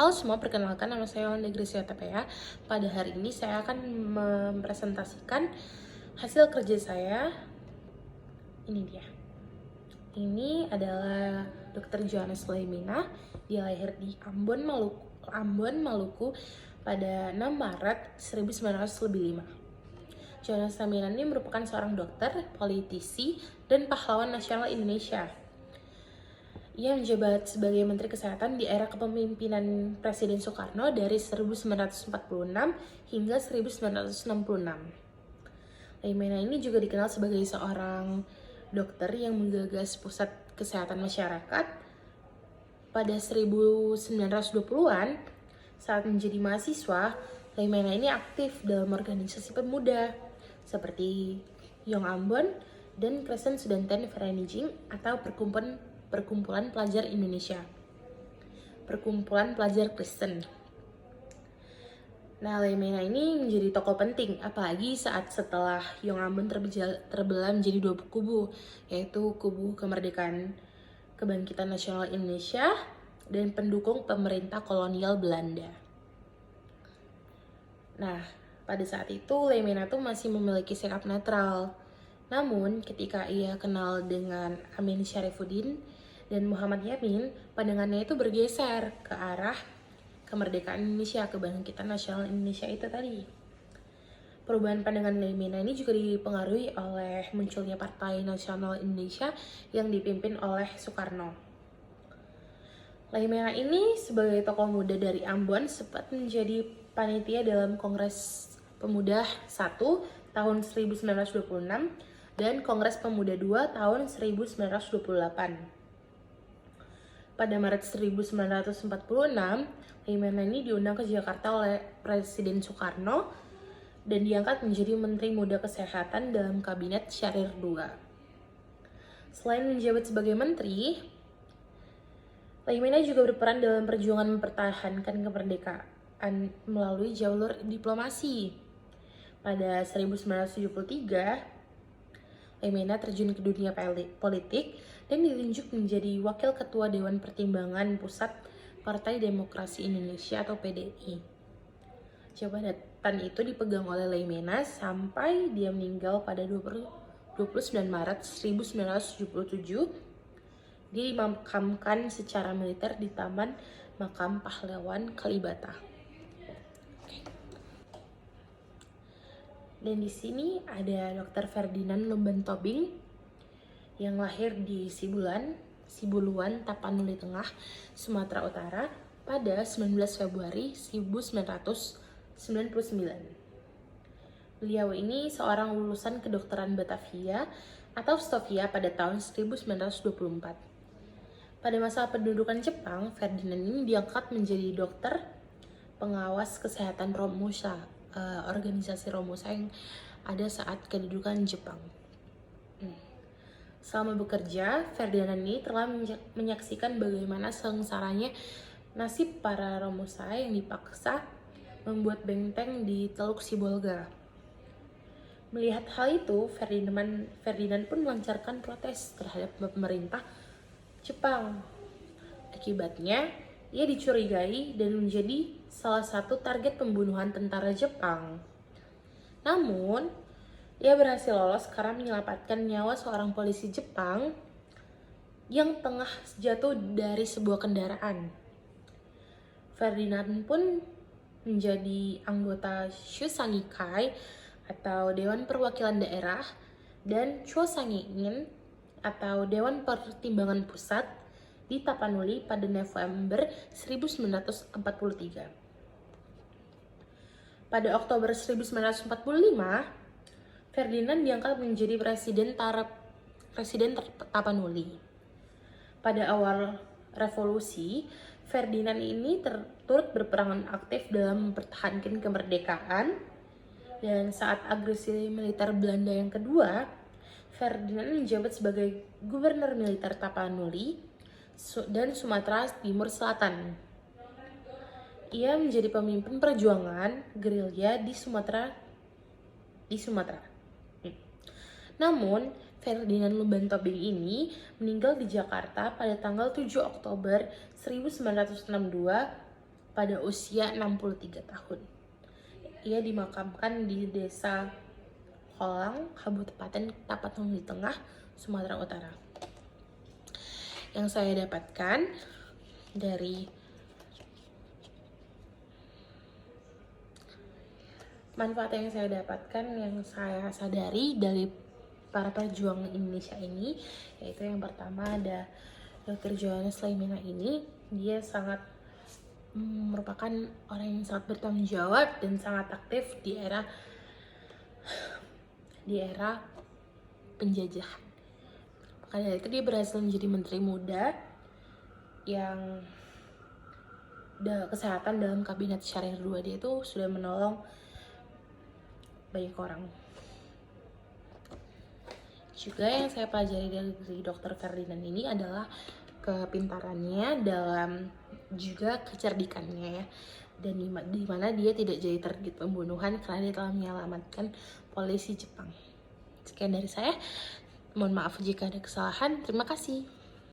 Halo semua, perkenalkan nama saya Wanda Gracia Tapea. Pada hari ini saya akan mempresentasikan hasil kerja saya. Ini dia. Ini adalah Dr. Johannes Leimina. Dia lahir di Ambon, Maluku pada 6 Maret 1905. Johannes Leimina ini merupakan seorang dokter, politisi, dan pahlawan nasional Indonesia. Ia menjabat sebagai Menteri Kesehatan di era kepemimpinan Presiden Soekarno dari 1946 hingga 1966. Leimina ini juga dikenal sebagai seorang dokter yang menggagas pusat kesehatan masyarakat. Pada 1920-an, saat menjadi mahasiswa, Leimina ini aktif dalam organisasi pemuda seperti Young Ambon dan Kristen Studentenvereniging atau Perkumpulan Pelajar Indonesia, Perkumpulan Pelajar Kristen. Nah, Leimina ini menjadi tokoh penting, apalagi saat setelah Young Ambon terbelah menjadi dua kubu, yaitu kubu kemerdekaan Kebangkitan Nasional Indonesia dan pendukung pemerintah kolonial Belanda. Nah, pada saat itu Leimina tuh masih memiliki sikap netral. Namun, ketika ia kenal dengan Amin Syarifuddin dan Muhammad Yamin, pandangannya itu bergeser ke arah kemerdekaan Indonesia, kebangkitan nasional Indonesia itu tadi. Perubahan pandangan Leimina ini juga dipengaruhi oleh munculnya Partai Nasional Indonesia yang dipimpin oleh Soekarno. Leimina ini sebagai tokoh muda dari Ambon sempat menjadi panitia dalam Kongres Pemuda 1 tahun 1926 dan Kongres Pemuda 2 tahun 1928. Pada Maret 1946, Leimina ini diundang ke Jakarta oleh Presiden Soekarno dan diangkat menjadi Menteri Muda Kesehatan dalam Kabinet Syahrir II. Selain menjabat sebagai menteri, Leimina juga berperan dalam perjuangan mempertahankan kemerdekaan melalui jalur diplomasi. Pada 1973, Leimina terjun ke dunia politik dan ditunjuk menjadi Wakil Ketua Dewan Pertimbangan Pusat Partai Demokrasi Indonesia atau PDI. Jabatan itu dipegang oleh Leimina sampai dia meninggal pada 29 Maret 1977. Dia dimakamkan secara militer di Taman Makam Pahlawan Kalibata. Dan di sini ada Dr. Ferdinand Lumban Tobing yang lahir di Sibuluan, Tapanuli Tengah, Sumatera Utara pada 19 Februari 1999. Beliau ini seorang lulusan kedokteran Batavia atau Stovia pada tahun 1924. Pada masa pendudukan Jepang, Ferdinand ini diangkat menjadi dokter pengawas kesehatan Romusa, organisasi Romusa yang ada saat kedudukan Jepang. Selama bekerja, Ferdinand ini telah menyaksikan bagaimana sengsaranya nasib para Romusa yang dipaksa membuat benteng di Teluk Sibolga. Melihat hal itu, Ferdinand pun melancarkan protes terhadap pemerintah Jepang. Akibatnya, ia dicurigai dan menjadi salah satu target pembunuhan tentara Jepang. Namun, ia berhasil lolos karena menyelamatkan nyawa seorang polisi Jepang yang tengah jatuh dari sebuah kendaraan. Ferdinand pun menjadi anggota Shusangikai atau Dewan Perwakilan Daerah dan Chosangin atau Dewan Pertimbangan Pusat di Tapanuli pada November 1943. Pada Oktober 1945, Ferdinand diangkat menjadi Presiden Tapanuli. Pada awal revolusi, Ferdinand ini turut berperan aktif dalam mempertahankan kemerdekaan, dan saat agresi militer Belanda yang kedua, Ferdinand menjabat sebagai Gubernur Militer Tapanuli dan Sumatera Timur Selatan. Ia menjadi pemimpin perjuangan gerilya di Sumatera. Namun, Ferdinand Lumban Tobing ini meninggal di Jakarta pada tanggal 7 Oktober 1962 pada usia 63 tahun. Ia dimakamkan di Desa Kolang, Kabupaten Tapanuli Tengah, Sumatera Utara. Yang saya dapatkan dari manfaat yang saya dapatkan, yang saya sadari dari para pejuang Indonesia ini, yaitu yang pertama ada Dr. Johannes Laimina ini. Dia sangat merupakan orang yang sangat bertanggung jawab dan sangat aktif di era penjajahan. Maka dari itu dia berhasil menjadi menteri muda yang kesehatan dalam kabinet Syahrir II. Dia itu sudah menolong banyak orang. Juga yang saya pelajari dari Dr. Ferdinand ini adalah kepintarannya dalam juga kecerdikannya ya, dan di mana dia tidak jadi target pembunuhan karena dia telah menyelamatkan polisi Jepang. Sekian dari saya, mohon maaf jika ada kesalahan. Terima kasih.